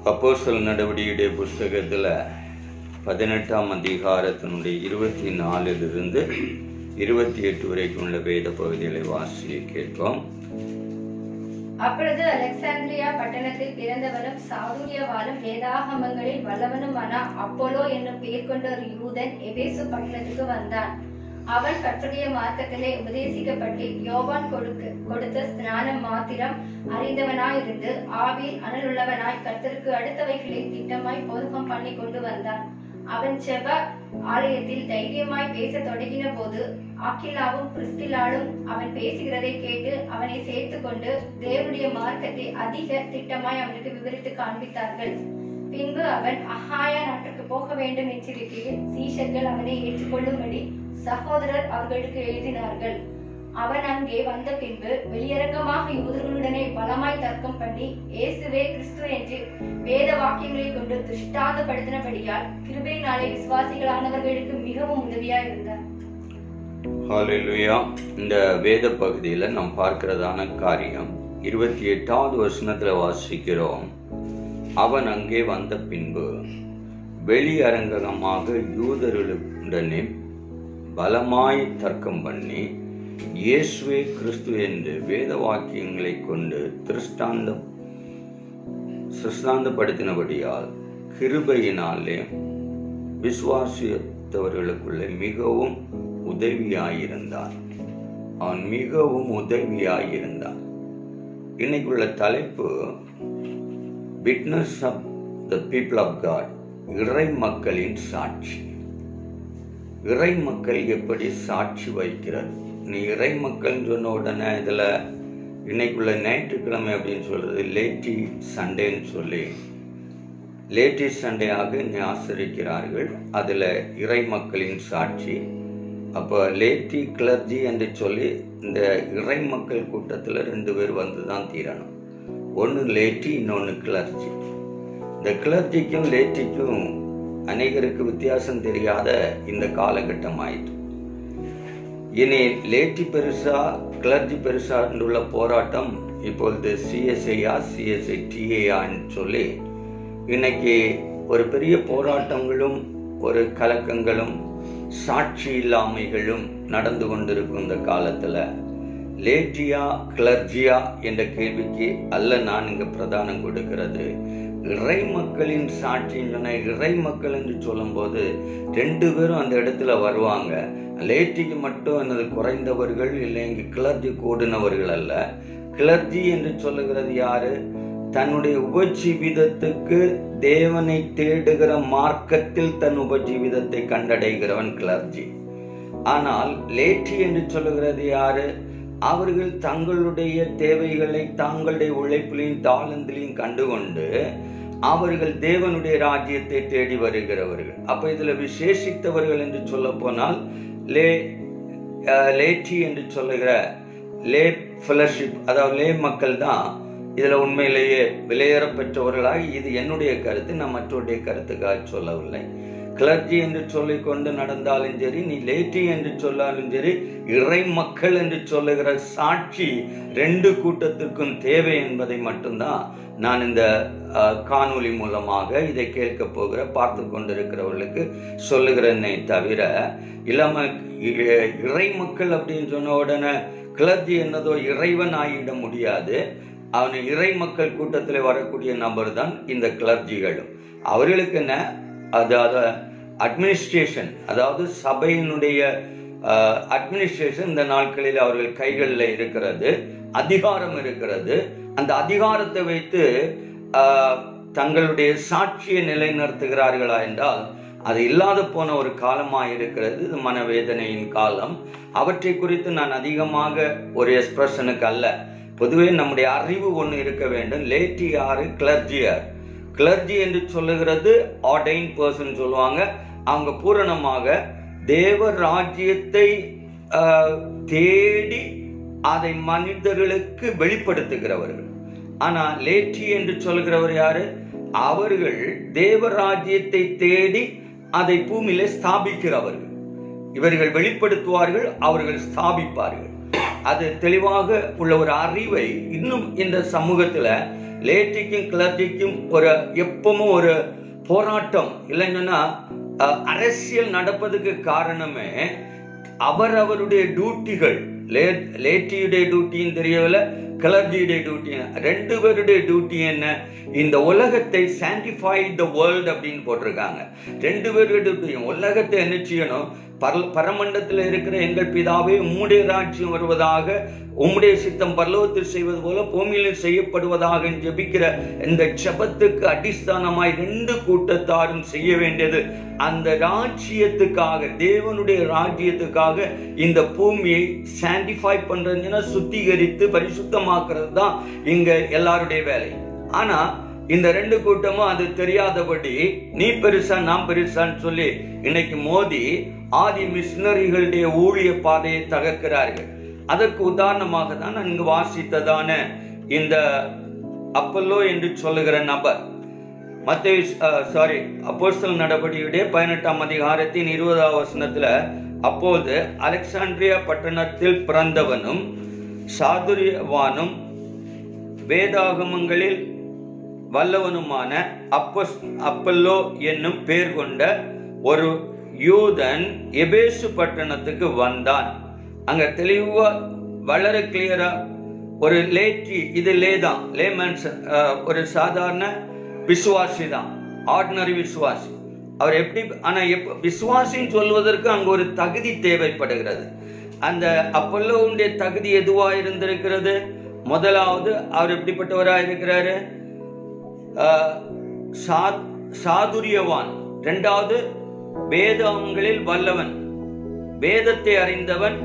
அப்போஸ்தலர் நடவடிக்கையுடைய புஸ்தகத்தில் 18ஆம் அதிகாரத்தினுடைய 24 28 வரைக்கும் உள்ள வேத பகுதிகளை வாசி கேட்போம். அப்பொழுது அலெக்சாந்திரியா பட்டணத்தில் பிறந்தவனும் சாதுரியவானும் வேதாகமங்களில் வல்லவனுமான அப்போலோ என்னும் பெயர் கொண்ட ஒரு யூதன் எபேசு பட்டணத்துக்கு வந்தான். அவன் கர்த்தருடைய மார்க்கத்திலே உபதேசிக்கப்பட்டு யோவான் கொடுத்த ஸ்நானம் மாத்திரம் அறிந்தவனாயிருந்து ஆவியில் அனலுள்ளவனாய் கர்த்தருக்கு அடுத்தவைகளை திட்டமாய் போதகம் பண்ணி கொண்டு வந்தான். அவன் செப ஆலயத்தில் தைரியமாய் பேச தொடங்கின போது ஆக்கிலாவும் பிரிஸ்கில்லாளும் அவன் பேசுகிறதை கேட்டு அவனை சேர்த்து கொண்டு தேவனுடைய மார்க்கத்தை அதிக திட்டமாய் அவனுக்கு விவரித்து காண்பித்தார்கள். பின்பு அவன் அஹாயா நாட்டுக்கு போக வேண்டும் என்றிருக்கையில் சீஷர்கள் அவனை ஏற்றுக்கொள்ளும்படி சகோதரர் அவர்களுக்கு எழுதினார்கள். அவன் அங்கே வந்த பின்பு வெளியரங்கமாக யூதர்களுடனே பலமாய் தர்க்கம் பண்ணி இயேசுவே கிறிஸ்து என்று வேத வாக்கியங்களை கொண்டு திருஷ்டாந்தப்படுத்தினபடியால் கிருபையினாலே விசுவாசிகளானவர்களுக்கு மிகவும் உதவியாய் இருந்தார். ஹல்லேலூயா. இந்த வேத பகுதியில் நாம் பார்க்கிறதான காரியம் 28வது வசனத்துல வாசிக்கிறோம். அவன் அங்கே வந்த பின்பு வெளியரங்கமாக யூதர்களுடனே பலமாய் தர்க்கம் பண்ணி இயேசுவே கிறிஸ்து என்று வேத வாக்கியங்களை கொண்டு திருஷ்டாந்தப்படுத்தினபடியால் கிருபையினாலே விசுவாசித்தவர்களுக்குள்ளே மிகவும் உதவியாயிருந்தான். அவன் மிகவும் உதவியாயிருந்தான். இன்னைக்குள்ள தலைப்பு witness of the people of God, இறை மக்களின் சாட்சி. இறை மக்கள் எப்படி சாட்சி வைக்கிறது? நீ இறை மக்கள் சொன்ன உடனே இதில் இன்னைக்குள்ள ஞாயிற்றுக்கிழமை அப்படின்னு சொல்றது லேட்டி சண்டேன்னு சொல்லி லேட்டி சண்டேயாக ஆசரிக்கிறார்கள். அதில் இறை மக்களின் சாட்சி. அப்போ லேட்டி கிளர்ஜி என்று சொல்லி இந்த இறை மக்கள் கூட்டத்தில் 2 பேர் வந்து தான் தீரணும். ஒன்று லேட்டி, இன்னொன்று கிளர்ஜி. இந்த கிளர்ஜிக்கும் லேட்டிக்கும் அநேகருக்கு வித்தியாசம் தெரியாத இந்த காலகட்டம் ஆயிட்டு. இனி லேட்டி பெருசா கிளர்ஜி பெருசா உள்ள போராட்டம் இப்பொழுது சிஎஸ்ஐயா சிஎஸ்ஐடிஏயான்னு சொல்லி இன்னைக்கு ஒரு பெரிய போராட்டங்களும் ஒரு கலக்கங்களும் சாட்சி இல்லாமைகளும் நடந்து கொண்டிருக்கும் இந்த காலத்துல லேட்டியா கிளர்ஜியா என்ற கேள்விக்கு அல்ல நான் இங்க பிரதானம் கொடுக்கிறது. இறை மக்களின் சாட்சின்னு இறை மக்கள் என்று சொல்லும் போது 2 பேரும் அந்த இடத்துல வருவாங்க. லேட்டிக்கு மட்டும் என்னது குறைந்தவர்கள் இல்லை, இங்கு கிளர்ஜி கூடினவர்கள் அல்ல. கிளர்ஜி என்று சொல்லுகிறது யாரு? தன்னுடைய உபஜீவிதத்துக்கு தேவனை தேடுகிற மார்க்கத்தில் தன் உபஜீவிதத்தை கண்டடைகிறவன் கிளர்ஜி. ஆனால் லேட்டி என்று சொல்லுகிறது யாரு? அவர்கள் தங்களுடைய தேவைகளை தாங்களுடைய உழைப்பிலையும் தாளந்திலையும் கண்டுகொண்டு அவர்கள் தேவனுடைய ராஜ்யத்தை தேடி வருகிறவர்கள். அப்ப இதுல விசேஷித்தவர்கள் என்று சொல்ல போனால் லேட்டி என்று சொல்லுகிற லே ஃபெலோஷிப், அதாவது லே மக்கள் தான் இதுல உண்மையிலேயே விலையேற பெற்றவர்களாக, இது என்னுடைய கருத்து, நான் மற்றவருடைய கருத்துக்காக சொல்லவில்லை. கிளர்ஜி என்று சொல்லிக்கொண்டு நடந்தாலும் சரி, நீ லேட்டி என்று சொன்னாலும் சரி, இறை மக்கள் என்று சொல்லுகிற சாட்சி 2 கூட்டத்திற்கும் தேவை என்பதை மட்டும்தான் நான் இந்த காணொளி மூலமாக இதை கேட்க போகிற பார்த்து கொண்டிருக்கிறவர்களுக்கு சொல்லுகிறேனே தவிர, இல்லாம இறை மக்கள் அப்படின்னு சொன்ன உடனே கிளர்ஜி என்னதோ இறைவன் ஆகிட முடியாது. அவன் இறை மக்கள் கூட்டத்தில் வரக்கூடிய நபர் தான் இந்த கிளர்ஜிகளும். அவர்களுக்கு என்ன, அதாவது அட்மினிஸ்ட்ரேஷன், அதாவது சபையினுடைய அட்மினிஸ்ட்ரேஷன் இந்த நாட்களில் அவர்கள் கைகளில் இருக்கிறது, அதிகாரம் இருக்கிறது. அந்த அதிகாரத்தை வைத்து தங்களுடைய சாட்சியை நிலைநிறுத்துகிறார்களா என்றால் அது இல்லாத போன ஒரு காலமாக இருக்கிறது. இது மனவேதனையின் காலம். அவற்றை குறித்து நான் அதிகமாக ஒரு எக்ஸ்பிரஷனுக்கு அல்ல, பொதுவே நம்முடைய அறிவு ஒன்று இருக்க வேண்டும். லேட்டி யாரு, கிளர்ஜி யார்? கிளர்ஜி என்று சொல்லுகிறது ஆர்டைன் பர்சன் சொல்லுவாங்க. அவங்க பூரணமாக தேவ ராஜ்யத்தை தேடி அதை மனிதர்களுக்கு வெளிப்படுத்துகிறவர்கள். ஆனா லேட்டி என்று சொல்கிறவர் யாரு? அவர்கள் தேவ ராஜ்யத்தை தேடி அதை பூமியில ஸ்தாபிக்கிறவர்கள். இவர்கள் வெளிப்படுத்துவார்கள், அவர்கள் ஸ்தாபிப்பார்கள். அது தெளிவாக உள்ள ஒரு அறிவை இன்னும் இந்த சமூகத்துல லேட்டிக்கும் கிளர்ச்சிக்கும் ஒரு எப்பவும் ஒரு போராட்டம் இல்லைன்னா அரசியல் நடப்பதுக்கு காரணமே அவருடைய டியூட்டிகள். லேட்டியுடைய டியூட்டின்னு தெரியவில்லை, கிளர்ச்சியுடைய டியூட்டி, ரெண்டு பேருடைய டியூட்டி என்ன? இந்த உலகத்தை சாண்டிஃபை த வேர்ல்ட் அப்படின்னு போட்டிருக்காங்க. ரெண்டு பேருடைய டியூட்டியும் உலகத்தை என்ன செய்யணும்? பரமண்டத்தில் இருக்கிற எங்கள் பிதாவே உம்முடைய ராஜ்யம் வருவதாக, உம்முடைய சித்தம் பரலோகத்தில் செய்வது போல பூமியிலும் செய்யப்படுவதாக ஜெபிக்கிற இந்த ஜெபத்துக்கு அடிஸ்தானமாய் ரெண்டு கூட்டத்தாரும் செய்ய வேண்டியது அந்த ராஜ்யத்துக்காக, தேவனுடைய ராஜ்யத்துக்காக இந்த பூமியை சாண்டிஃபை பண்றதுன்னா சுத்திகரித்து பரிசுத்தமாக்குறது தான் இங்க எல்லாருடைய வேலை. ஆனா இந்த ரெண்டு கூட்டமும் அது தெரியாதபடி நீ பெருசா நான் பெருசான்னு சொல்லி இன்னைக்கு மோதி ஆதி மிஷினரிகளுடைய ஊழிய பாதையை தகர்க்கிறார்கள். அதற்கு உதாரணமாக தான் நான் இங்கு வாசித்ததான இந்த அப்பல்லோ என்று சொல்லுகிற நபர் அப்போஸ்தலர் நடபடியுடைய 18ஆம் அதிகாரத்தின் 20ஆம் வசனத்துல, அப்போது அலெக்சாண்ட்ரியா பட்டணத்தில் பிறந்தவனும் சாதுரியவானும் வேதாகமங்களில் வல்லவனுமான அப்பல்லோ என்னும் பேர் கொண்ட ஒரு யூதன் எபேசு பட்டணத்துக்கு வந்தான். அங்க தெளிவா வளர கிளியரா ஒரு லேட்டி, இது லேதான், லேமன்ஸ், ஒரு சாதாரண விசுவாசி தான், ஆர்டினரி விசுவாசி. அவர் எப்படி, ஆனா விசுவாசின்னு சொல்வதற்கு அங்க ஒரு தகுதி தேவைப்படுகிறது. அந்த அப்பல்லோவுடைய தகுதி எதுவா இருந்திருக்கிறது? முதலாவது அவர் எப்படிப்பட்டவராக இருக்கிறாரு? சாதுரியவான். இரண்டாவது வேதங்களில் வல்லவன், வேதத்தை அறிந்தவன்,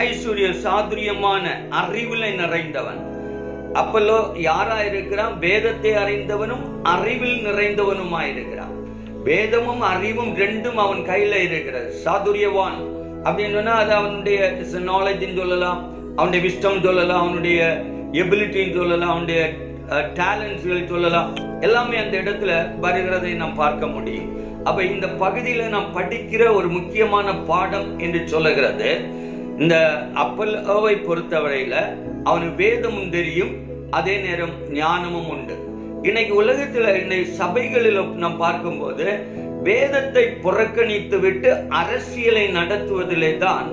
ஐஸ்வர்ய சாதுரியமான அறிவிலை நிறைந்தவன். அப்பல்லோ யாரா இருக்கிறான்? வேதத்தை அறிந்தவனும் அறிவில் நிறைந்தவனுமாயிருக்கிறான். வேதமும் அறிவும் ரெண்டும் அவன் கையில இருக்கிறது. சாதுரியவான் அப்படின்னு சொன்னா அது அவனுடைய நாலேஜின்னு சொல்லலாம், அவனுடைய விஸ்டம் சொல்லலாம், அவனுடைய எபிலிட்டின்னு சொல்லலாம், அவனுடைய டேலண்ட்ஸ்கள் சொல்லலாம். எல்லாமே அந்த இடத்துல வருகிறதை நாம் பார்க்க முடியும். அப்ப இந்த பகுதியில நாம் படிக்கிற ஒரு முக்கியமான பாடம் என்று சொல்லுகிறது, இந்த அப்பல்லோவை பொறுத்தவரையில அவனுக்கு வேதமும் தெரியும், அதே நேரம் ஞானமும் உண்டு. இன்னைக்கு உலகத்துல இன்னைக்கு சபைகளில் நாம் பார்க்கும்போது வேதத்தை புறக்கணித்து விட்டு அரசியலை நடத்துவதிலே தான்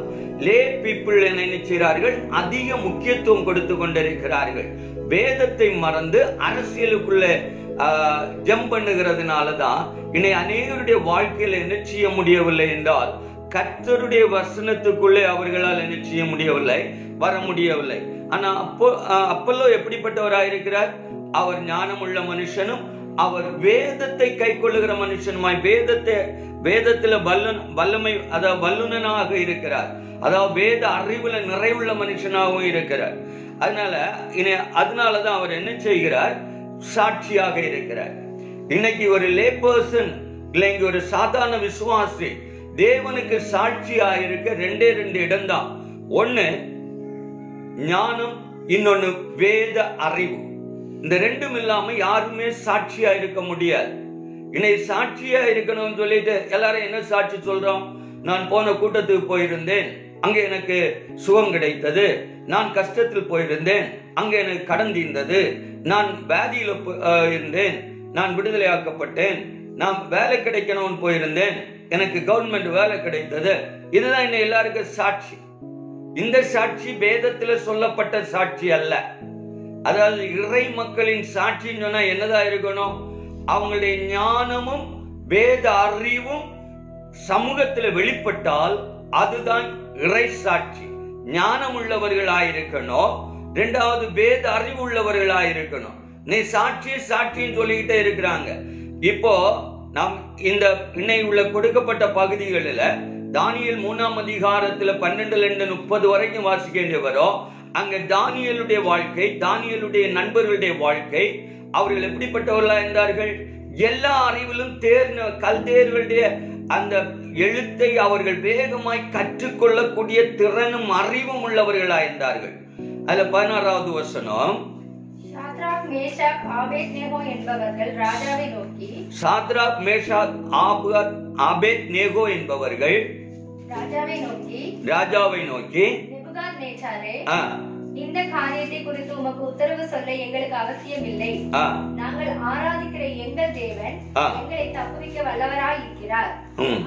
லே பீப்புள் என்ன நினைக்கிறார்கள், அதிக முக்கியத்துவம் கொடுத்து கொண்டிருக்கிறார்கள். வேதத்தை மறந்து அரசியலுக்குள்ள ஜம்ப் பண்ணுகிறதுனாலதான் இன்னை அநேகருடைய வாழ்க்கையில என்ன செய்ய முடியவில்லை என்றால், கர்த்தருடைய வசனத்துக்குள்ளே அவர்களால் என்ன செய்ய முடியவில்லை, வர முடியவில்லை. ஆனா அப்பல்லோ எப்படிப்பட்டவராயிருக்கிறார்? அவர் ஞானமுள்ள மனுஷனும் அவர் வேதத்தை கை கொள்ளுகிற மனுஷனுமாய், வேதத்துல வல்லமை, அதாவது வல்லுனனாக இருக்கிறார், அதாவது வேத அறிவுல நிறைவுள்ள மனுஷனாகவும் இருக்கிறார். அதனாலதான் அவர் என்ன செய்கிறார்? சாட்சியாக இருக்கிறார். இன்னைக்கு ஒரு லே பர்சன் இல்லைங்க, ஒரு சாதாரண விசுவாசி தேவனுக்கு சாட்சியாக இருக்க ரெண்டு இடம்தான். ஒண்ணு ஞானம், இன்னொன்னு வேத அறிவு. இந்த ரெண்டும் இல்லாம யாருமே சாட்சியா இருக்க முடியாது. இன்னைக்கு சாட்சியா இருக்கணும்னு சொல்லிட்டு எல்லாரும் என்ன சாட்சி சொல்றோம்? நான் போன கூட்டத்துக்கு போயிருந்தேன், அங்க எனக்கு சுகம் கிடைத்தது. நான் கஷ்டத்தில் போயிருந்தேன், அங்க எனக்கு கடன் தீர்ந்தது. நான் வியாதியில இருந்தேன், நான் விடுதலையாக்கப்பட்டேன். நான் வேலை கிடைக்கணும்னு போயிருந்தேன், எனக்கு கவர்மெண்ட் வேலை கிடைத்தது. இதுதான் இன்னும் எல்லாருக்கும் சாட்சி. இந்த சாட்சி வேதத்துல சொல்லப்பட்ட சாட்சி அல்ல. அதாவது இறை மக்களின் சாட்சின்னு சொன்னா என்னதான் இருக்கணும்? அவங்களுடைய ஞானமும் வேத அறிவும் சமூகத்துல வெளிப்பட்டால் அதுதான் இறை சாட்சி. ஞானம் உள்ளவர்களாயிருக்கணும், இரண்டாவது வேத அறிவு உள்ளவர்களாயிருக்கணும். நீ சாட்சின்னு சொல்லிக்கிட்டே இருக்கிறாங்க. இப்போ நாம் இந்த இன்னை உள்ள கொடுக்கப்பட்ட பகுதிகளில் தானியேல் 3ஆம் அதிகாரத்துல 12-30 வரைக்கும் வாசிக்க வேண்டிய வரும். அங்க தானியேலுடைய வாழ்க்கை, தானியேலுடைய நண்பர்களுடைய வாழ்க்கை, அவர்கள் எப்படிப்பட்டவர்களா இருந்தார்கள்? எல்லா அறிவிலும் கல்தேயர்களுடைய அந்த எழுத்தை அவர்கள் வேகமாய் கற்றுக்கொள்ளக்கூடிய திறனும் அறிவும் உள்ளவர்களா இருந்தார்கள். அதுல 16வது வசனம், சாத்ராக் மேஷாக் ஆபேத்நேகோ என்பவர்கள் ராஜாவை நோக்கி ராஜாவை நோக்கி நேபுகாத்நேச்சாரே, இந்த காரியத்தை குறித்து உமக்கு உத்தரவு சொல்ல எங்களுக்கு அவசியம் இல்லை. நாங்கள் ஆராதிக்கிற எங்கள் தேவன் எங்களை தப்புவிக்க வல்லவராய் இருக்கிறார்.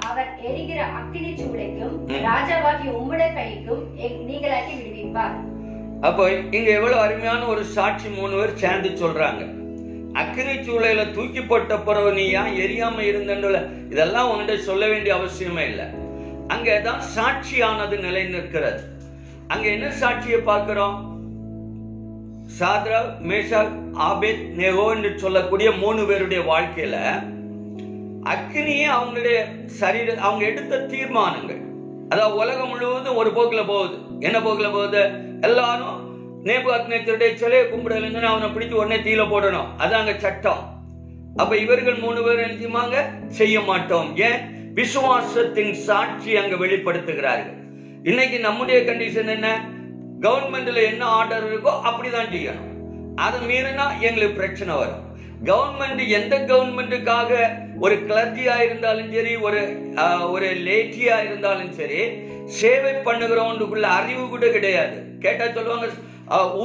அவர் எரிகிற அக்கினி சூளைக்கும் ராஜாவாகிய உம்முடைய கைக்கும் நீங்களாக்கி விடுவிப்பார். அப்போ இங்க எவ்வளவு அருமையான ஒரு சாட்சி 3 பேர் சேர்ந்து சொல்றாங்க. அக்கினி சூளையில தூக்கி போட்ட பிறகு நீ ஏன் எரியாம இருந்தல, இதெல்லாம் உங்ககிட்ட சொல்ல வேண்டிய அவசியமே இல்லை. அங்கதான் சாட்சியானது நிலை நிற்கிறது. அங்க என்ன சாட்சியை பார்க்கிறோம்? சாத்ராக், மேஷாக், ஆபேத் நேகோ என்று சொல்லக்கூடிய 3 பேருடைய வாழ்க்கையில அக்னியே அவங்களுடைய அவங்க எடுத்த தீர்மானங்கள். அதாவது உலகம் முழுவதும் ஒரு போக்குல போகுது. என்ன போக்குல போகுது? எல்லாரும் நேபுகாத்நேச்சருடைய சிலையை கும்பிடலன்னு அவனை பிடிச்சு உடனே தீல போடணும். அதாங்க சட்டம். அப்ப இவர்கள் 3 பேர் நினைச்சுமாங்க செய்ய மாட்டோம். ஏன்? விசுவாசத்தின் சாட்சி அங்க வெளிப்படுத்துகிறார்கள். இன்னைக்கு நம்முடைய கண்டிஷன் என்ன? கவர்மெண்ட்ல என்ன ஆர்டர் இருக்கோ அப்படிதான் செய்யணும். அதை மீறினா எங்களுக்கு பிரச்சனை வரும். கவர்மெண்ட் எந்த கவர்மெண்ட்டுக்காக ஒரு கிளர்ஜியா இருந்தாலும் சரி, ஒரு லேட்டியா இருந்தாலும் சரி, சேவை பண்ணுகிறவனுக்குள்ள அறிவு கூட கிடையாது. கேட்டா சொல்லுவாங்க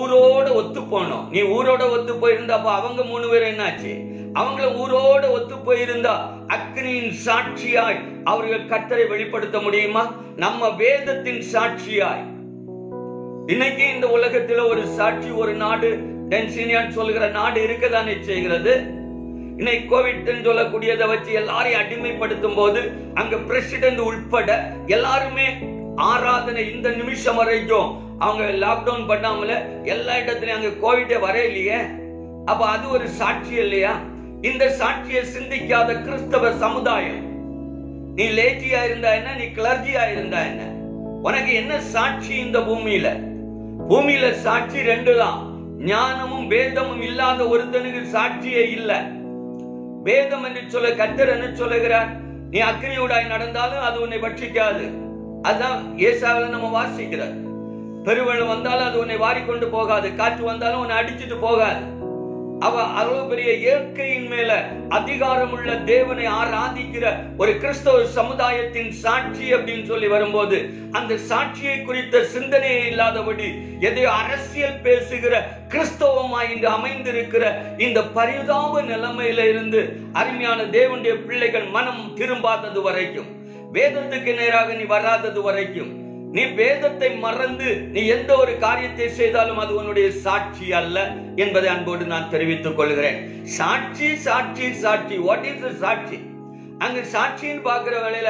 ஊரோட ஒத்து போனோம். நீ ஊரோட ஒத்து போயிருந்தா அப்ப அவங்க 3 பேர் என்னாச்சு? அவங்கள ஊரோட ஒத்து போயிருந்தா அக்னியின் சாட்சியாய் அவர்கள் கர்த்தரை வெளிப்படுத்த முடியுமா? நம்ம வேதத்தின் சாட்சியாய் இன்னைக்கு இந்த உலகத்துல ஒரு சாட்சி, ஒரு நாடு டென்சினியான்னு சொல்லுகிற நாடு இருக்கதானே செய்கிறது. இன்னைக்கு கோவிட் சொல்லக்கூடியதை வச்சு எல்லாரையும் அடிமைப்படுத்தும் போது அங்க பிரசிடென்ட் உட்பட எல்லாருமே ஆராதனை இந்த நிமிஷம் வரைக்கும் அவங்க லாக்டவுன் பண்ணாமல எல்லா இடத்துலயும் அங்க கோவிடே வர இல்லையே. அப்ப அது ஒரு சாட்சி இல்லையா? இந்த சாட்சியை சிந்திக்காத கிறிஸ்தவ சமுதாயம், நீ லேட்டியா இருந்தா என்ன, நீ கிளர்ஜியா இருந்தா என்ன, உனக்கு என்ன சாட்சி? இந்த பூமியில சாட்சி 2 தான். ஞானமும் வேதமும் இல்லாத ஒருத்தனுக்கு சாட்சியே இல்ல. வேதம் என்று சொல்ல கர்த்தர் என்ன சொல்லுகிறார்? நீ அக்கினியோடாய் நடந்தாலும் அது உன்னை பட்சிக்காது. அதான் ஏசாவில நம்ம வாசிக்கிறார். பெருவெள்ளம் வந்தாலும் அது உன்னை வாரிக்கொண்டு போகாது, காற்று வந்தாலும் உன்னை அடிச்சுட்டு போகாது. அவ அவ்வளவு பெரிய இயற்கையின் மேல அதிகாரம் உள்ள தேவனை ஆராதிக்கிற ஒரு கிறிஸ்தவ சமுதாயத்தின் சாட்சி அப்படின்னு சொல்லி வரும்போது அந்த சாட்சியை குறித்த சிந்தனையே இல்லாதபடி எதையோ அரசியல் பேசுகிற கிறிஸ்தவமாய் இன்று அமைந்திருக்கிற இந்த பரிதாப நிலைமையில இருந்து அருமையான தேவனுடைய பிள்ளைகள் மனம் திரும்பாதது வரைக்கும், வேதத்துக்கு நேராக நீ வராதது வரைக்கும், நீ வேதத்தை மறந்து நீ எந்த ஒரு காரியத்தை செய்தாலும் அது உன்னுடைய சாட்சி அல்ல என்பதை அன்போடு நான் தெரிவித்துக் கொள்கிறேன். சாட்சி சாட்சி சாட்சி. வாட் இஸ் தி சாட்சி? அங்க சாட்சின்னு பாக்குற வேளையில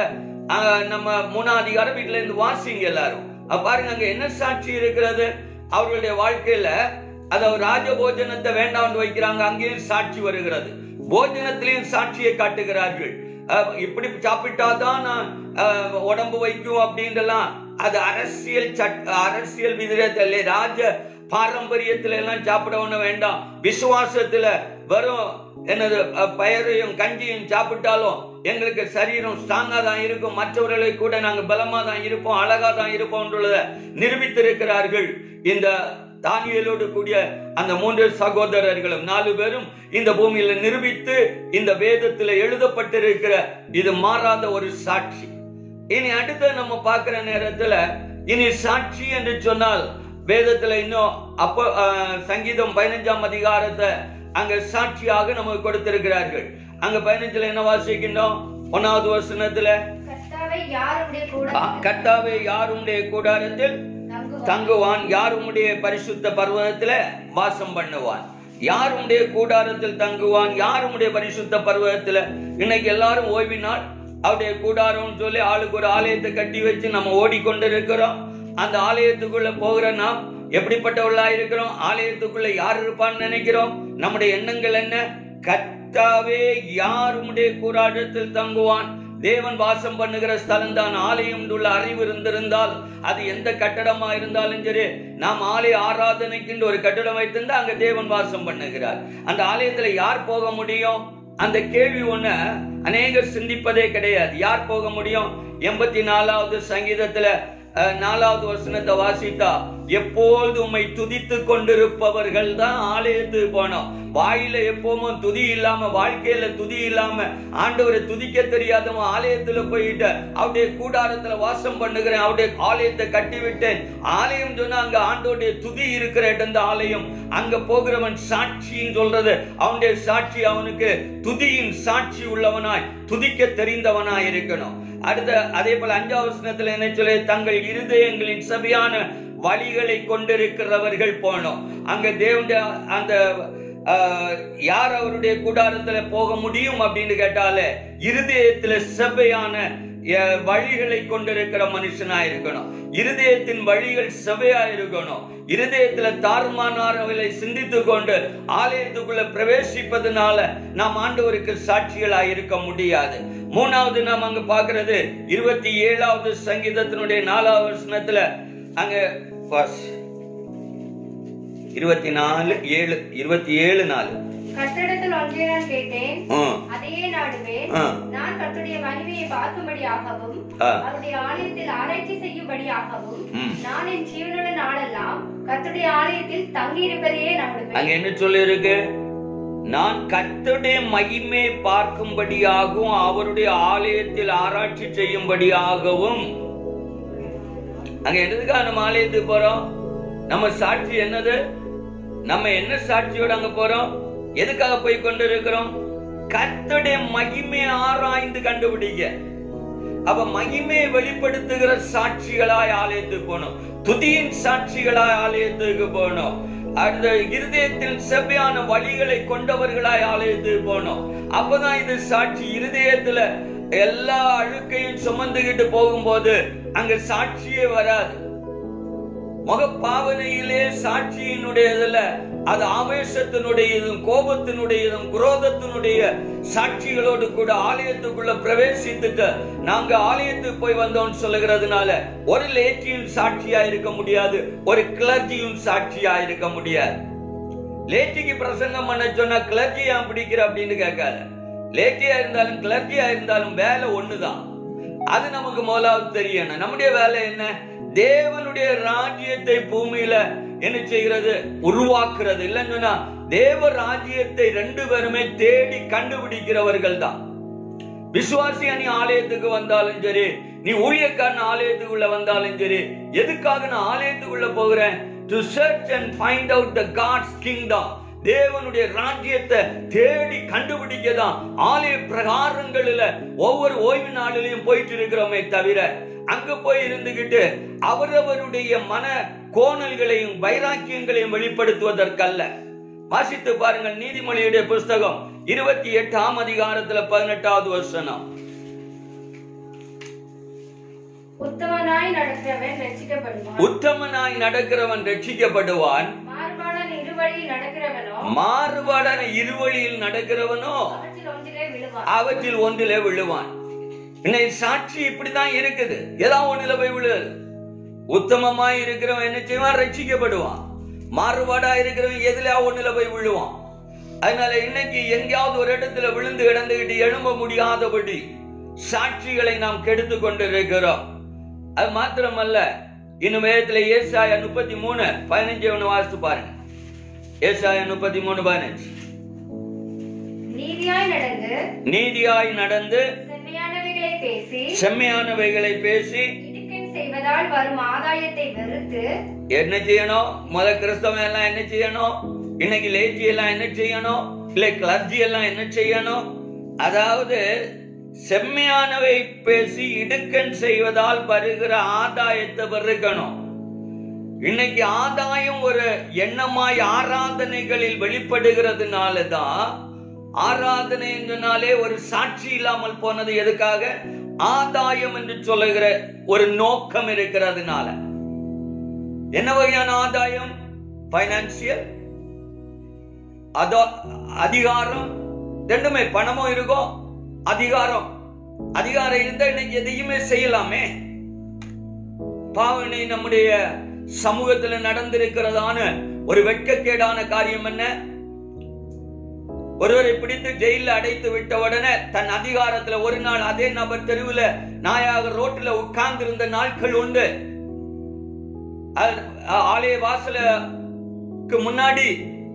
நம்ம 3ஆம் அதிகாரம் வீட்டுல இருந்து வாசிங்க எல்லாரும். பாருங்க அங்க என்ன சாட்சி இருக்கிறது அவர்களுடைய வாழ்க்கையில. அதாவது ராஜ போஜனத்தை வேண்டாம் வைக்கிறாங்க, அங்கேயும் சாட்சி வருகிறது. போஜனத்திலையும் சாட்சியை காட்டுகிறார்கள். இப்படி சாப்பிட்டாதான் உடம்பு வைக்கும் அப்படின்றலாம். அது அரசியல் விதிரத்தில் ராஜ பாரம்பரியத்துல எல்லாம் சாப்பிட ஒண்ணு வேண்டாம். விசுவாசத்துல வரும் என்னது பயரையும் கஞ்சியும் சாப்பிட்டாலும் எங்களுக்கு சரீரம் ஸ்ட்ராங்கா தான் இருக்கும், மற்றவர்களை கூட நாங்க பலமா தான் இருப்போம், அழகா தான் இருப்போம் நிரூபித்திருக்கிறார்கள். இந்த தானியேலோடு கூடிய அந்த 3 சகோதரர்களும் 4 பேரும் இந்த பூமியில நிரூபித்து இந்த வேதத்துல எழுதப்பட்டிருக்கிற இது மாறாத ஒரு சாட்சி. இனி அடுத்து நம்ம பார்க்கிற நேரத்துல இனி சாட்சி என்று சொன்னால் வேதத்துல இன்னும் அப்போ சங்கீதம் 15ஆம் அதிகாரத்தை அங்க சாட்சியாக நமக்கு கொடுத்திருக்கிறார்கள். அங்க 15ல என்ன வாசிக்கின்றோம்? 1வது வசனத்துல கர்த்தாவே யாருடைய கூடாரத்தில் தங்குவான், யாருடைய பரிசுத்த பர்வதத்துல வாசம் பண்ணுவான். யாருடைய கூடாரத்தில் தங்குவான், யாருடைய பரிசுத்த பர்வதத்துல. இன்னைக்கு எல்லாரும் ஓய்வினால் அவருடைய கூடாரம் சொல்லி ஆளுக்கு ஒரு ஆலயத்தை கட்டி வச்சு நம்ம ஓடிக்கொண்டு இருக்கிறோம். அந்த ஆலயத்துக்குள்ள போகிற நாம் எப்படிப்பட்டவர்களா இருக்கிறோம்? ஆலயத்துக்குள்ள யார் இருப்பான்னு நினைக்கிறோம்? நம்முடைய எண்ணங்கள் என்ன? கர்த்தாவே யாருடைய கூடாரத்தில் தங்குவான். தேவன் வாசம் பண்ணுகிற ஸ்தலம் தான் ஆலயம் உள்ள அறிவு இருந்திருந்தால் அது எந்த கட்டடமா இருந்தாலும் சரி, நாம் ஆலய ஆராதனைக்கு ஒரு கட்டடம் வைத்திருந்தா அங்க தேவன் வாசம் பண்ணுகிறார். அந்த ஆலயத்துல யார் போக முடியும்? அந்த கேள்வி ஒண்ணு அநேகர் சிந்திப்பதே கிடையாது. யார் போக முடியும்? 84வது சங்கீதத்துல 4வது வசனத்தை வாசித்தா, எப்போது உம்மை துதித்து கொண்டிருப்பவர்கள் தான் ஆலயத்துக்கு போனோம். வாயில எப்பவும் துதி இல்லாம, வாழ்க்கையில துதி இல்லாம, ஆண்டவரை துதிக்க தெரியாதவன் ஆலயத்துல போயிட்டு அவருடைய கூடாரத்துல வாசம் பண்ணுகிறேன், அவருடைய ஆலயத்தை கட்டி விட்டேன். ஆலயம் சொன்னா அங்க ஆண்டவருடைய துதி இருக்கிற இடம் தான் ஆலயம். அங்க போகிறவன் சாட்சின்னு சொல்றது, அவனுடைய சாட்சி அவனுக்கு துதியின் சாட்சி உள்ளவனாய், துதிக்க தெரிந்தவனாய் இருக்கணும். அடுத்த அதே போல 5வது வசனத்துல என்ன சொல்லி, தங்கள் இருதயங்களின் சபையான வழிகளை கொண்டிருக்கிறவர்கள் போனோம். அங்க தேவனுடைய அந்த யார் அவருடைய கூடாரத்துல போக முடியும் அப்படின்னு கேட்டாலே, இருதயத்துல சபையான வழிகளை கொண்டிருக்கிற மனுஷனா இருக்கணும். இருதயத்தின் வழிகள் சபையா இருக்கணும். இருதயத்துல தாறுமாறானவர்களை சிந்தித்து கொண்டு ஆலயத்துக்குள்ள பிரவேசிப்பதனால நாம் ஆண்டவருக்கு சாட்சிகளாக இருக்க முடியாது. 3வது நாம் அங்க பார்க்கிறது 27வது சங்கீதத்தினுடைய 4வது வசனத்துல அங்க 27:4 கர்த்தரிடத்தில் ஒன்றை நான் கேட்டேன், அதையே நாடுவேன். நான் கர்த்தருடைய மகிமையை பார்க்கும்படியாகவும் அவருடைய ஆலயத்தில் ஆராய்ச்சி செய்யும்படியாகவும் நான் என் ஜீவனுள்ள நாளெல்லாம் கர்த்தருடைய ஆலயத்தில் தங்கி இருப்பதையே நாடுவேன். அங்க என்ன சொல்லி இருக்கு? நான் கர்த்தருடைய மகிமை பார்க்கும்படியாகவும் அவருடைய ஆலயத்தில் ஆராய்ச்சி செய்யும்படியாகவும். அங்க எதுக்காக நம்ம ஆலயத்துக்கு போறோம்? நம்ம சாட்சி என்னது? நம்ம என்ன சாட்சியோட அங்க போறோம்? எதுக்காக போய் கொண்டு இருக்கிறோம்? கர்த்தருடைய மகிமையை ஆராய்ந்து கண்டுபிடிக்க. அப்ப மகிமையை வெளிப்படுத்துகிற சாட்சிகளாய் ஆலயத்துக்கு போகணும். துதியின் சாட்சிகளாய் ஆலயத்துக்கு போகணும். அந்த இருதயத்தில் செவ்வையான வழிகளை கொண்டவர்களாய் ஆலயத்துக்கு போகணும். அப்பதான் இது சாட்சி. இருதயத்துல எல்லா அழுக்கையும் சுமந்துகிட்டு போகும்போது அங்க சாட்சியே வராது. முகப்பாவனையிலே சாட்சியினுடையதுல அது ஆவேசத்தினுடையதும் கோபத்தினுடையதும் குரோதத்தினுடைய சாட்சிகளோடு கூட ஆலயத்துக்குள்ள பிரவேசித்துட்டு நாங்க ஆலயத்துக்கு போய் வந்தோம்னு சொல்லுகிறதுனால ஒரு லேட்டியும் சாட்சியா இருக்க முடியாது, ஒரு கிளர்ஜியும் சாட்சியா இருக்க முடியாது. லேட்டிக்கு பிரசங்கம் பண்ண சொன்னா கிளர்ஜியா பிடிக்கிற அப்படின்னு கேட்காத. லேட்டியா இருந்தாலும் கிளர்ஜியா இருந்தாலும் வேலை ஒண்ணுதான். அது நமக்கு முதலாவது தெரியணும். நம்முடைய வேலை என்ன? தேவனுடைய ராஜ்யத்தை பூமியில என்ன செய்கிறது? உருவாக்குறது. இல்லைன்னா தேவ ராஜ்யத்தை 2 பேருமே தேடி கண்டுபிடிக்கிறவர்கள் தான். விசுவாசியா நீ ஆலயத்துக்கு வந்தாலும் சரி, நீ ஊழியக்காரன் ஆலயத்துக்குள்ள வந்தாலும் சரி, எதுக்காக நான் ஆலயத்துக்குள்ள போகிறேன்? To search and find out the God's kingdom. தேவனுடைய ராஜ்யத்தை தேடி கண்டுபிடிக்கதான் ஆலய பிரகாரங்களில ஒவ்வொரு ஓய்வு நாளிலையும் போயிட்டு இருக்கிறோமே தவிர, அங்க போய் இருந்துகிட்டு அவரவருடைய மன கோணல்களையும் வைராக்கியங்களையும் வெளிப்படுத்துவதற்கல்ல. வாசித்து பாருங்கள் நீதிமொழியுடைய புஸ்தகம் 28ஆம் அதிகாரத்துல 18வது வசனம். உத்தமனாய் நடக்கிறவன் ரட்சிக்கப்படுவான். உத்தமனாய் நடக்கிறவன் ரட்சிக்கப்படுவான். மாறுபாடான இருவழியில் நடக்கிறவனோ அவற்றில் ஒன்றிலே விழுவான். இன்னைக்கு சாட்சி இப்படிதான் இருக்குது. ஏதாவது ஒண்ணுல போய் விழுது. உத்தமமாய் இருக்கிறவன் என்ன செய்வான்? ரட்சிக்கப்படுவான். மாறுபாடா இருக்கிறவன் எதுல ஒண்ணுல போய் விழுவான். அதனால இன்னைக்கு எங்கேயாவது ஒரு இடத்துல விழுந்து கிடந்துகிட்டு எழும்ப முடியாதபடி சாட்சிகளை நாம் கெடுத்து கொண்டு இருக்கிறோம். அது மாத்திரமல்ல, இன்னும் வேதத்துல ஏசாயா 33:15 வாசித்து பாருங்க. ஏசாயா 33:15. நீதியாய் நடந்து செம்மையானவைகளை பேசி செய்வதால் வரும் ஆதாயத்தை வெறுத்து என்ன செய்யணும்? கிறிஸ்தவன் எல்லாம் என்ன செய்யணும்? இன்னைக்கு லேட்டி எல்லாம் என்ன செய்யணும்? இல்லை கிளர்ஜி எல்லாம் என்ன செய்யணும்? அதாவது செம்மையானவை பேசி இடுக்கன் செய்வதால் வருகிற ஆதாயத்தை வெறுக்கணும். இன்னைக்கு ஆதாயம் ஒரு எண்ணமாய் ஆராதனைகளில் வெளிப்படுகிறதுனாலதான் ஆராதனை என்றாலே ஒரு சாட்சி இல்லாமல் போனது. எதுக்காக? ஆதாயம் என்று சொல்லுகிற ஒரு நோக்கம் இருக்கிறதுனால. என்ன வகையான ஆதாயம்? பைனான்சியல், அதிகாரம், ரெண்டுமே. பணமும் இருக்கும், அதிகாரம் இருந்தா இன்னைக்கு எதையுமே செய்யலாமே. பாவனை நம்முடைய சமூகத்தில் நடந்திருக்கிறதான ஒரு வெட்கக்கேடான காரியம் என்ன? ஒருவரை பிடித்து ஜெயில அடைத்து விட்ட உடனே தன் அதிகாரத்துல ஒரு நாள் அதே நபர் தெருவில் நாயாக ரோட்டில் உட்கார்ந்து இருந்த நாட்கள் உண்டு. ஆலய வாசலுக்கு முன்னாடி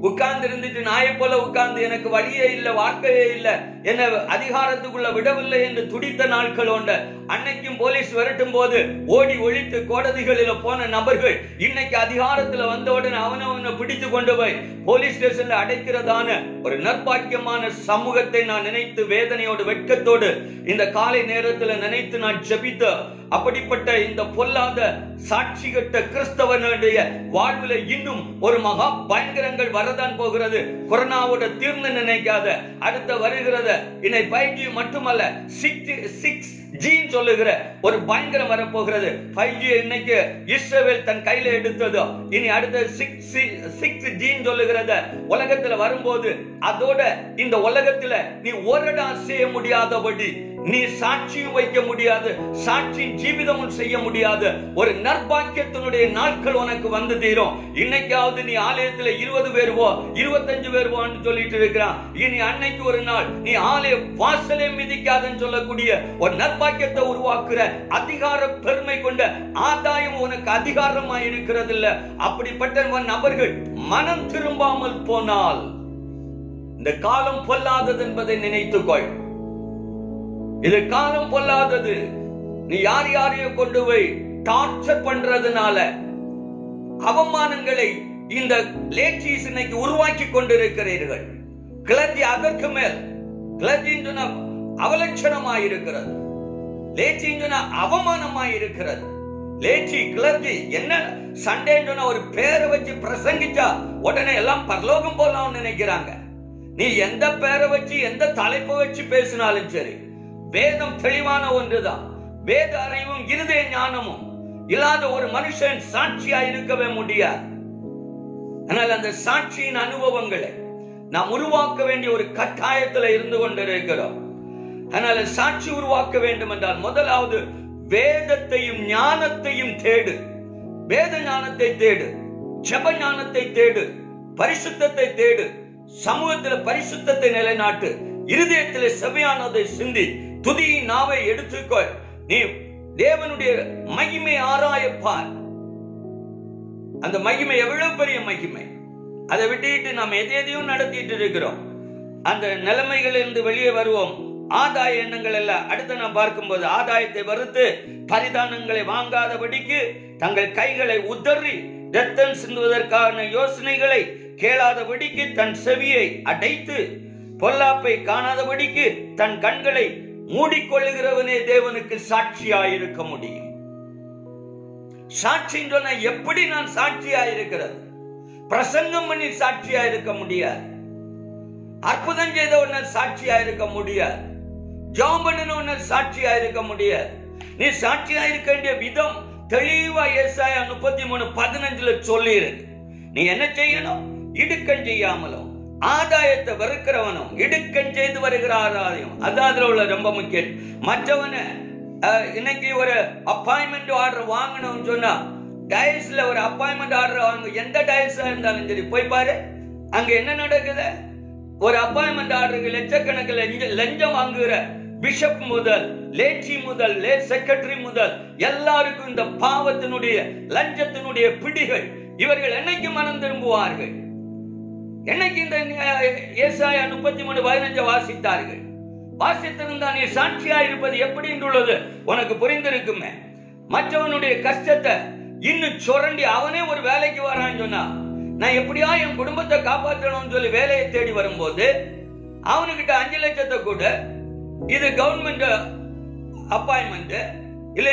உட்கார்ந்து இருந்துட்டு நாயை போல உட்கார்ந்து எனக்கு வழியே இல்லை, வாழ்க்கையே இல்லை, என்ன அதிகாரத்துக்குள்ள விடவில்லை என்று துடித்த நாட்கள் உண்டு. அன்னைக்கும் போலீஸ் விரட்டும் போது ஓடி ஒழித்து கோடதிகளில போன நபர்கள் இன்னைக்கு அதிகாரத்துல வந்தவுடன் அவனை பிடித்து கொண்டு போய் போலீஸ் ஸ்டேஷன்ல அடைக்கிறதான ஒரு நற்பாக்கியமான சமூகத்தை நான் நினைத்து வேதனையோடு வெட்கத்தோடு இந்த காலை நேரத்தில் நினைத்து நான் ஜெபித்த அப்படிப்பட்ட இந்த பொல்லாத சாட்சி கட்ட கிறிஸ்தவனுடைய வாழ்வுல இன்னும் ஒரு மகா பயங்கரங்கள் வரதான் போகிறது. கொரோனாவோட தீர்ந்து நினைக்காத அடுத்த வருகிறத இன்னை 5G மட்டுமல்ல 6G சொல்லுகிற ஒரு பயங்கரம் வரப்போகிறது. 5G இன்னைக்கு இஸ்ரவேல் தன் கையில எடுத்ததோ இனி அடுத்த 6G சொல்லுகிறத உலகத்துல வரும்போது அதோட இந்த உலகத்துல நீ ஒரடா செய்ய முடியாதபடி நீ சாட்சியும் வைக்க முடியாது, சாட்சியின் ஜீவிதமும் செய்ய முடியாது ஒரு நற்பாக்கியத்தினுடைய நாட்கள் உனக்கு வந்து தீரும். இன்னைக்காவது நீ ஆலயத்துல 20 பேருவோ 25 பேருவோன்னு சொல்லிட்டு இருக்கிறான். இனி அன்னைக்கு ஒரு நாள் நீ ஆலய வாசலே மிதிக்காதன்னு சொல்லக்கூடிய ஒரு நற்பாக்கியத்தை உருவாக்குற அதிகார பெருமை கொண்ட ஆதாயம் உனக்கு அதிகாரமா இருக்கிறது இல்ல. அப்படிப்பட்ட நபர்கள் மனம் திரும்பாமல் போனால் இந்த காலம் பொல்லாதது என்பதை நினைத்துக்கொள். இது காலம் பொல்லாதது. நீ யாரையோ கொண்டு போய் டார்ச்சர் பண்றதுனால அவமானங்களை இந்த லேட்டீஸ் இன்னைக்கு உருவாக்கி கொண்டிருக்கிறீர்கள். கிளர்ச்சி அதற்கு மேல் கிளர்ச்சி அவலட்சணமாயிருக்கிறது, லேச்சி அவமானமாயிருக்கிறது. லேச்சி கிளர்ச்சி என்ன சண்டே ஒரு பேரை வச்சு பிரசங்கிச்சா உடனே எல்லாம் பரலோகம் போலாம் நினைக்கிறாங்க. நீ எந்த பேரை வச்சு எந்த தலைப்பை வச்சு பேசினாலும் சரி, வேதம் தெளிவான ஒன்றுதான். வேத அறிவும் இருதய ஞானமும் இல்லாத ஒரு மனுஷன் சாட்சியா இருக்கவே முடியாது. ஆனால் அந்த சாட்சியின் அனுபவங்களை நாம் உருவாக்க வேண்டிய ஒரு கட்டாயத்தில் இருந்து கொண்டிருக்கிறோம். ஆனால் சாட்சி உருவாக்க வேண்டும் என்றால் முதலாவது வேதத்தையும் ஞானத்தையும் தேடு. வேத ஞானத்தை தேடு, ஜெப ஞானத்தை தேடு, பரிசுத்தத்தை தேடு, சமூகத்தில் பரிசுத்தத்தை நிலைநாட்டு, இருதயத்தில் செவ்வையானதை சிந்தி துதியின் நாவை எடுத்துக்கொள். நீ தேவனுடைய மகிமை ஆராயப்பார். அந்த மகிமை எவ்வளவு பெரிய மகிமை. அதை விட்டுட்டு நாம் எதையும் நடத்திட்டு இருக்கிறோம். அந்த நிலைமைகளிலிருந்து வெளியே வருவோம். ஆதாய எண்ணங்கள் அல்ல. அடுத்து நான் பார்க்கும்போது ஆதாயத்தை வறுத்து பரிதானங்களை வாங்காதபடிக்கு தங்கள் கைகளை உதறி ரத்தம் சிந்துவதற்கான யோசனைகளை கேளாதபடிக்கு தன் செவியை அடைத்து பொல்லாப்பை காணாதபடிக்கு தன் கண்களை மூடிக்கொள்ளுகிறவனே தேவனுக்கு சாட்சியாயிருக்க முடியும். சாட்சி எப்படி நான் சாட்சியாயிருக்கிறது? பிரசங்கம் பண்ணி சாட்சியாயிருக்க முடியாது. அற்புதம் செய்த உடனே சாட்சியாயிருக்க முடியாது. ஜெபம் பண்ணின உடனே சாட்சியாயிருக்க முடியாது. நீ சாட்சியாயிருக்க வேண்டிய விதம் தெளிவா ஏசாயா 33:15 சொல்லி இருக்கு. நீ என்ன செய்யணும்? இடுக்கண் செய்யாமலும் ஆதாயத்தை வெறுக்கிறவனும் இடுக்கண் செய்து வருகிற ஆதாயம் அதான் உள்ள ரொம்ப முக்கியம். மற்றவனை இன்னைக்கு ஒரு அப்பாயின்மெண்ட் ஆர்டர் வாங்கணும்னு சொன்னா டயஸ்ல ஒரு அப்பாயின்மெண்ட் ஆர்டர் வாங்க, எந்த டயஸா இருந்தாலும் சரி போய் பாரு, அங்க என்ன நடக்குது? ஒரு அப்பாயின்மெண்ட் ஆர்டருக்கு லட்சக்கணக்கில் லஞ்சம் வாங்குகிற பிஷப் முதல் லேச்சி முதல் செக்ரட்டரி முதல் எல்லாருக்கும் இந்த பாவத்தினுடைய லஞ்சத்தினுடைய பிடிகள். இவர்கள் என்னைக்கு மனம் திரும்புவார்கள்? என்னைக்கு இந்த ஏசாயா 33:15 வாசித்தார்கள்? வாசித்திருந்தான் நீ சாட்சியா இருப்பது எப்படி என்றுள்ளது உனக்கு புரிந்திருக்குமே. மற்றவனுடைய கஷ்டத்தை இன்னும் சுரண்டி அவனே ஒரு வேலைக்கு வரான்னு சொன்னா நான் எப்படியா என் குடும்பத்தை காப்பாற்றணும்னு சொல்லி வேலையை தேடி வரும்போது அவனுக்கிட்ட 5 லட்சத்தை கூட இது கவர்மெண்ட் அப்பாயின்மெண்ட் இல்ல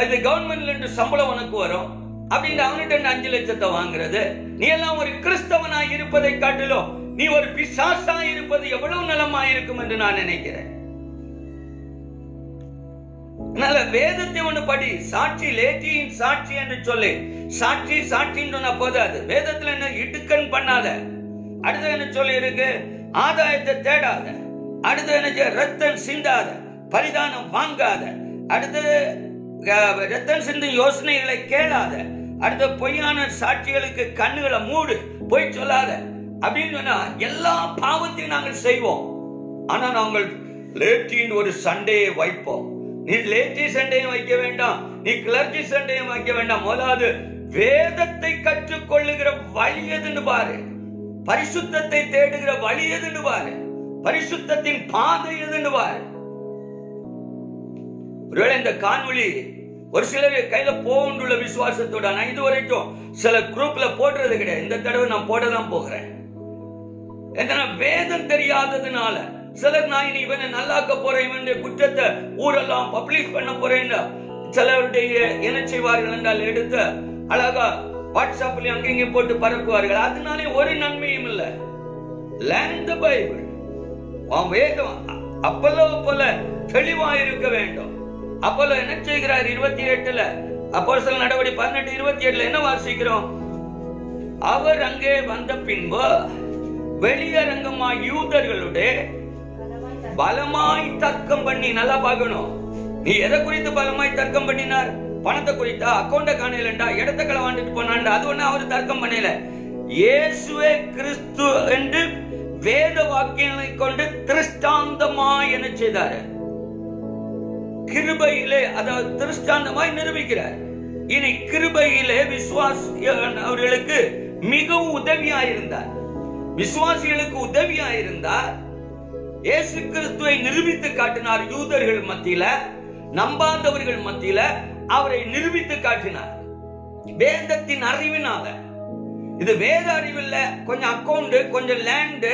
இது கவர்மெண்ட்ல இருந்து சம்பளம் உனக்கு வரும் அப்படின்னு அவன்கிட்ட 5 லட்சத்தை வாங்குறது. நீ எல்லாம் ஒரு கிறிஸ்தவனா இருப்பதை காட்டிலும் நீ ஒரு பிசாசா இருப்பது எவ்வளவு நலமா இருக்கும் என்று நான் நினைக்கிறேன். வேதத்தை ஒண்ணு படி. சாட்சி லேட்டியின் சாட்சி என்று சொல்லி சாட்சி சாட்சின்னு போதாது. வேதத்துல என்ன இடுக்கண் பண்ணாத. அடுத்து என்ன சொல்லி இருக்கு? ஆதாயத்தை தேடாத. அடுத்து என்ன? ரத்தம் சிந்தாத, பரிதானம் வாங்காத. அடுத்தது ரத்தம் சிந்தும் யோசனைகளை கேளாத. அடுத்த பொய்யான சாட்சிகளுக்கு கண்ணுகளை மூடு, பொய் சொல்லாத அப்படின்னு சொன்னா எல்லா பாவத்தையும் நாங்கள் செய்வோம். ஆனா நாங்கள் லேட்டின் ஒரு சண்டையை வைப்போம். நீ லேட்டி சண்டையை வைக்க வேண்டாம். நீ கிளர்ச்சி சண்டையும் வைக்க வேண்டாம். முதலாவது வேதத்தை கற்றுக்கொள்ளுகிற வழி எதுன்னு பாரு. பரிசுத்தத்தை தேடுகிற வழி எதுன்னு பாரு. பரிசுத்தத்தின் பாதை எதுன்னு பாரு. ஒருவேளை இந்த காணொளி ஒரு சிலர் கையில போகுண்டுள்ள விசுவாசத்தோட நான் இதுவரைக்கும் சில குரூப்ல போடுறது கிடையாது. இந்த தடவை நான் போடதான் போகிறேன். வேதம் தெரியாததுனால சிலர் நான் இவனை நல்லாக்க போறேன், இவனுடைய குற்றத்தை ஊரெல்லாம் பப்ளிஷ் பண்ண போறேன் சிலருடைய என்ன செய்வார்கள் என்றால் எடுத்து அழகா வாட்ஸ்அப்ல அங்கேயும் போட்டு பரப்புவார்கள். அதனாலே ஒரு நன்மையும் இல்லை. லேர்ன் தி பைபிள். வேதம் அப்பல்லோ போல தெளிவா இருக்க வேண்டும். அப்பல்லோ என்ன செய்கிறார்? 28 அப்போஸ்தலர் நடவடிக்கை 18:27 என்ன வாசிக்கிறோம்? அவர் அங்கே வந்த பின்பு வெளியரங்கமாய் யூதர்களுடைய பலமாய் தர்க்கம் பண்ணி, நல்லா பார்க்கணும், நீ எதை குறித்து பலமாய் தர்க்கம் பண்ணினார்? பணத்தை குறித்தா, அக்கௌண்ட காணலண்டா, இடத்தை களவாண்டுட்டு போனாண்டா, அது ஒண்ணு அவர் தர்க்கம் பண்ணல. இயேசுவே கிறிஸ்து என்று வேத வாக்கியங்களை கொண்டு திருஷ்டாந்தமாய் என்ன செய்தார்? கிருபையிலே, அதாவது திருஷ்டாந்தமாய் நிரூபிக்கிறார். இனி கிருபையிலே அவர்களுக்கு மிகவும் உதவியாயிருந்தார். விசுவாசிகளுக்கு உதவியாயிருந்தார். இயேசு கிறிஸ்துவை நிரூபித்து காட்டினார். யூதர்கள் மத்தியில, நம்பாதவர்கள் மத்தியில அவரை நிரூபித்து காட்டினார் வேதத்தின் அறிவினால. இது வேத அறிவில்ல, கொஞ்சம் அக்கௌண்ட், கொஞ்சம் லேண்ட்,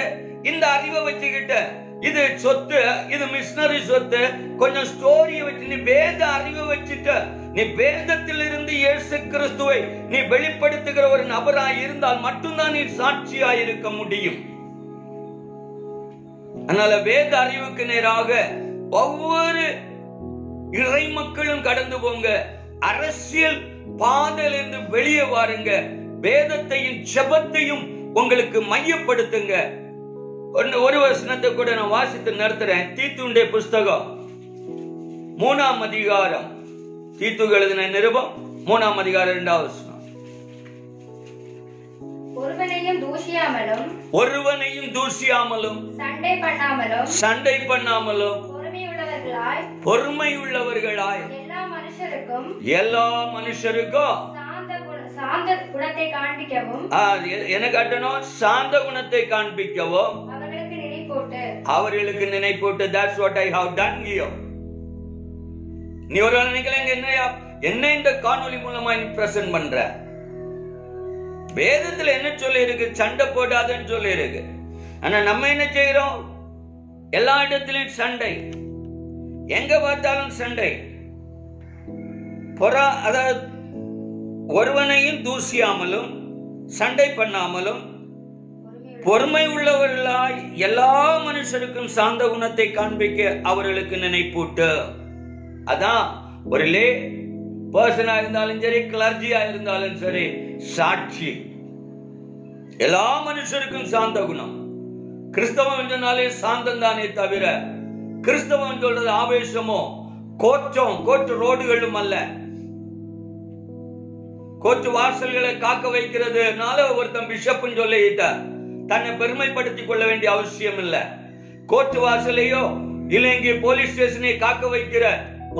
இந்த அறிவை வச்சுக்கிட்டு இது சொத்து, இது மிஷனரி சொத்து, கொஞ்சம் ஸ்டோரியை வச்சு நீ வேத அறிவை வச்சுட்டு நீ வேதத்தில் இருந்து இயேசு கிறிஸ்துவை நீ வெளிப்படுத்துகிற ஒரு நபராய் இருந்தால் மட்டும்தான் நீ சாட்சியாய் இருக்க முடியும். அதனால வேத அறிவுக்கு நேராக ஒவ்வொரு இறை மக்களும் கடந்து போங்க. அரசியல் பாதையிலிருந்து வெளியே வாருங்க. வேதத்தையும் ஜெபத்தையும் உங்களுக்கு மையப்படுத்துங்க. ஒரு வசனத்தை கூட நான் வாசித்து நடத்துறேன். தீத்துடைய புஸ்தகம் 3ஆம் அதிகாரம், தீத்து எழுதின நிருபம் 3ஆம் அதிகாரம் 2வது வசனம். ஒருவனையும் தூஷியாமலும் சண்டை பண்ணாமலும் பொறுமை உள்ளவர்களாய் எல்லா மனுஷருக்கும் என்ன காட்டணும்? சாந்த குணத்தை காண்பிக்கவும் அவர்களுக்கு நினைப்போட்டு. That's what I have done here. நீ ஒரு நினைக்கல என்ன இந்த காணொளி மூலமா நீ பிரசன்ட் பண்ற? வேதத்துல என்ன சொல்லி இருக்கு? சண்டை போடாதன்னு சொல்லி இருக்கு. ஆனா நம்ம என்ன செய்கிறோம்? எல்லா இடத்திலும் சண்டை, எங்க பார்த்தாலும் சண்டை. அதாவது ஒருவனையும் தூசியாமலும் சண்டை பண்ணாமலும் பொறுமை உள்ளவர்களாய் எல்லா மனுஷருக்கும் சாந்த குணத்தை காண்பிக்க அவர்களுக்கு நினைப்பூட்டு. அதான் ஒரு லே பர்சனா இருந்தாலும் சரி, கிளர்ஜியா இருந்தாலும் சரி, சாட்சி. எல்லா மனுஷருக்கும் சாந்த குணம். கிறிஸ்தவம் சொன்னாலே சாந்தம் தானே தவிர கிறிஸ்தவம் சொல்றது ஆவேசமோ கோர்ட்டு ரோடுகளும் அல்ல. கோர்ட்டு வாசல்களை காக்க வைக்கிறதுனால ஒருத்தன் பிஷப்னு சொல்லிட்டார். தன்னை பெருமைப்படுத்திக் கொள்ள வேண்டிய அவசியம் இல்ல. கோர்ட்டு வாசலையோ இல்லைங்க போலீஸ் ஸ்டேஷனை காக்க வைக்கிற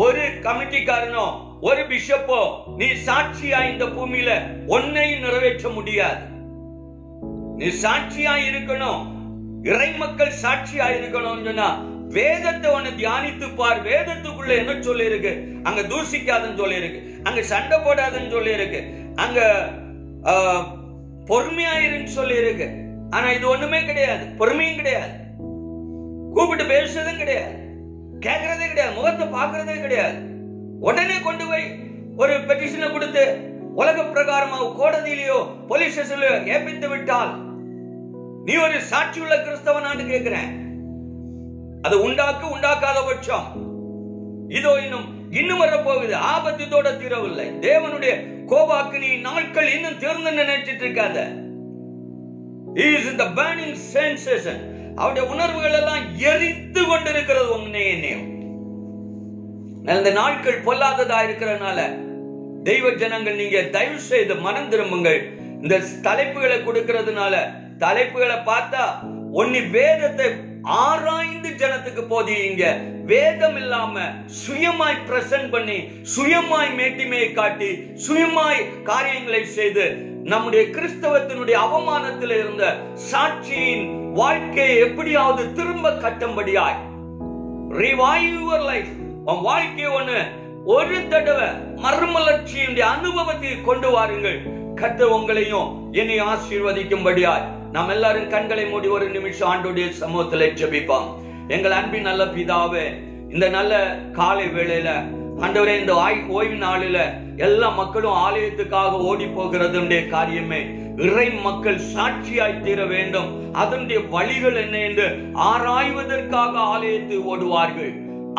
ஒரு கமிட்டிக்காரனோ ஒரு பிஷப்போ நீ சாட்சியா இந்த பூமியில ஒன்னையும் நிறைவேற்ற முடியாது. நீ சாட்சியா இருக்கணும். இறை மக்கள் சாட்சியா இருக்கணும் சொன்னா வேதத்தை ஒன்னு தியானித்து பார். வேதத்துக்குள்ள என்ன சொல்லி இருக்கு? அங்க தூசிக்காதன்னு சொல்லி இருக்கு, அங்க சண்டை போடாதன்னு சொல்லி இருக்கு, அங்க பொறுமையாயிருன்னு சொல்லி இருக்கு. ஆனா இது ஒண்ணுமே கிடையாது. பொறுமையும் கிடையாது, கூப்பிட்டு பேசுறதும் கிடையாது, கேட்கறதே கிடையாது, முகத்தை பாக்குறதே கிடையாது. உடனே கொண்டு போய் ஒரு பெட்டிஷனை கொடுத்து உலக பிரகாரமாக கோடதியிலேயோ போலீஸ் ஸ்டேஷன்லயோ ஏற்பித்து விட்டால் நீ ஒரு சாட்சி உள்ள கிறிஸ்தவனான்னு கேட்கிறேன். அது உண்டாக்காத பட்சம் இதோ இன்னும் வரப்போகுது. ஆபத்து இதோட தீரவில்லை. தேவனுடைய கோபாக்கினி நாட்கள் இன்னும் தீர்ந்து நினைச்சிட்டு இருக்காத. He is in the burning sensation. அவருடைய உணர்வுகள் எல்லாம் எரித்து கொண்டிருக்கிறது. இந்த நாட்கள் பொல்லாததா இருக்கிறதுனால தெய்வ ஜனங்கள் நீங்க தயவு செய்து மனம் திரும்புங்கள். இந்த தலைப்புகளை கொடுக்கிறதுனால தலைப்புகளை பார்த்தா ஒன்னு வேதத்தை ஆராய்ந்து ஜனத்துக்கு போதியுங்க. வேதம் இல்லாம சுயமாய் பிரசன்ட் பண்ணி, சுயமாய் மேட்டிமையை காட்டி, சுயமாய் காரியங்களை செய்து நம்முடைய கிறிஸ்தவத்தினுடைய அவமானத்தில் இருந்த சாட்சியின் வாழ்க்கையை எப்படியாவது திரும்ப கட்டும்படியாய் ரிவைவ் யுவர் லைஃப். உன் வாழ்க்கையை ஒரு தடவை மறுமலர்ச்சியுடைய அனுபவத்தை கொண்டு வாருங்கள். கர்த்தர் உங்களையும் என்னை ஆசீர்வதிக்கும்படியாய் நாம் எல்லாரும் கண்களை மூடி ஒரு நிமிஷம் ஆண்டவருடைய சமூகத்தில் ஜெபிப்போம். எங்கள் அன்பின் நல்ல பிதாவே, இந்த நல்ல காலை வேளையில ஆண்டவரே, இந்த ஓய்வு நாளில எல்லா மக்களும் ஆலயத்துக்காக ஓடி போகிறது காரியமே, இறை மக்கள் சாட்சியாய் தீர வேண்டும். அதனுடைய வழிகள் என்ன என்று ஆராய்வதற்காக ஆலயத்து ஓடுவார்கள்.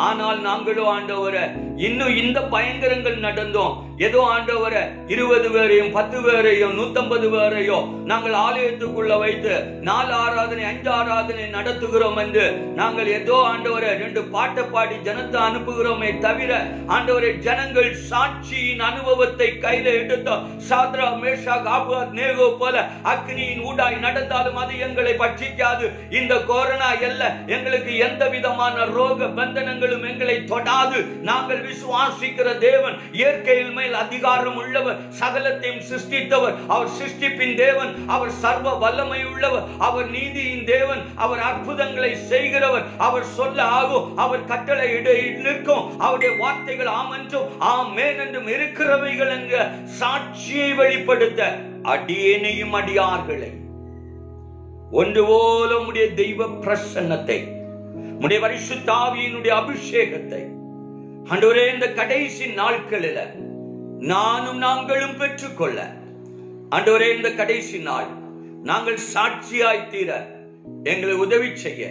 ஆனால் நாங்களோ ஆண்டவரே, இன்னும் இந்த பயங்கரங்கள் நடந்தோம், ஏதோ ஆண்டவரே 20 பேரையும் 10 பேரையும் 150 பேரையோ நாங்கள் ஆலயத்துக்குள்ள வைத்து 4 ஆராதனை 5 ஆராதனை நடத்துகிறோம் என்று நாங்கள் ஏதோ ஆண்டவரே 2 பாட்டை பாடி ஜனத்தை அனுப்புகிறோமே தவிர ஆண்டவரே, ஜனங்கள் சாட்சியின் அனுபவத்தை கையில எடுத்தோம். சாத்ரா மேஷாக் ஆபேத்நேகோ போல அக்னியின் ஊடாய் நடந்தாலும் அது எங்களை பட்சிக்காது. இந்த கொரோனா அல்ல, எங்களுக்கு எந்த விதமான ரோக பந்தனங்களும் எங்களை தொடாது. நாங்கள் விசுவாசிக்கிற தேவன் இயற்கையில் மேல் அதிகாரம் உள்ளவர், சகலத்தையும் சிருஷ்டித்தவர், அவர் சிருஷ்டிப்பின் தேவன், அவர் சர்வ வல்லமை உள்ளவர், அவர் நீதியின் தேவன், அவர் அற்புதங்களை செய்கிறவர், அவர் சொல்ல ஆகும், அவர் கட்டளை நிற்கும், அவருடைய வார்த்தைகள் ஆம் என்றும் ஆமென் என்றும் இருக்கிறவைகள் என்ற சாட்சியை வெளிப்படுத்த அடியேனையும் அடியார்களை ஒன்று போல உம்முடைய தெய்வ பிரசன்னத்தை, உம்முடைய பரிசுத்த ஆவியினுடைய அபிஷேகத்தை ஆண்டவரே, இந்த கடைசி நாட்களில் நானும் நாங்களும் பெற்றுக்கொள்ள ஆண்டவரே, இந்த கடைசி நாள் நாங்கள் சாட்சியாய் தீர எங்களை உதவி செய்ய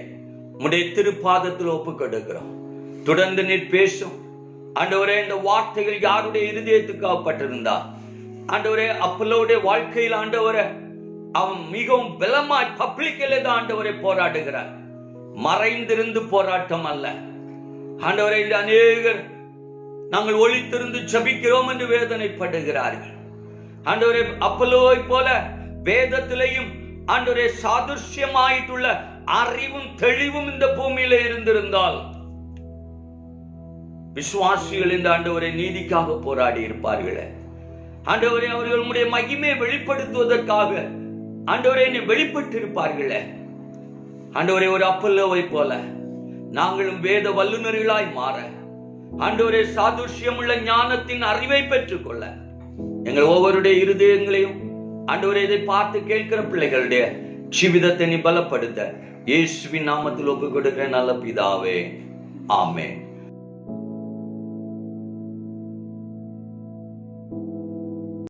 உம்முடைய திருப்பாதத்தில் ஒப்புக் கொடுக்கிறோம். தொடர்ந்து நீர் பேசும் ஆண்டவரே. இந்த வார்த்தைகள் யாருடைய இருதயத்துக்காகப்பட்டிருந்தா ஆண்டவரே, அப்பல்லோடைய வாழ்க்கையில் ஆண்டவரே, அவன் மிகவும் பலமாய் பப்ளிக்கிலே தான் ஆண்டவரை போராடுகிறார். மறைந்திருந்து போராட்டம் அல்ல ஆண்டவரே. இந்த அநேகர் நாங்கள் ஒளித்திருந்து ஜெபிக்கிறோம் என்று வேதனைப்படுகிறார்கள் ஆண்டவரே. அப்பல்லோவை போல வேதத்திலேயும் ஆண்டவரே சாதுர்யமாയിട്ടുள்ள அறிவும் தெளிவும் இந்த பூமியில இருந்திருந்தால் விசுவாசிகள் இந்த ஆண்டவரை நீதிக்காக போராடி இருப்பார்களே ஆண்டவரே. அவர்கள் உம்முடைய மகிமையை வெளிப்படுத்துவதற்காக ஆண்டவரே வெளிப்பட்டு இருப்பார்களே ஆண்டவரே. ஒரு அப்பல்லோவை போல நாங்களும் வேத வல்லுநர்களாய் மாற ஆண்டவரே, சாதுர்யம் உள்ள ஞானத்தின் அறிவை பெற்றுக்கொள்ள எங்கள் ஒவ்வொருடைய இருதயங்களையும் ஆண்டவரே, இதை பார்த்து கேட்கிற பிள்ளைகளுடைய ஜீவிதத்தை நீ பலப்படுத்த இயேசுவின் நாமத்தில் ஒப்புக் கொடுக்கிற நல்ல பிதாவே, ஆமென்.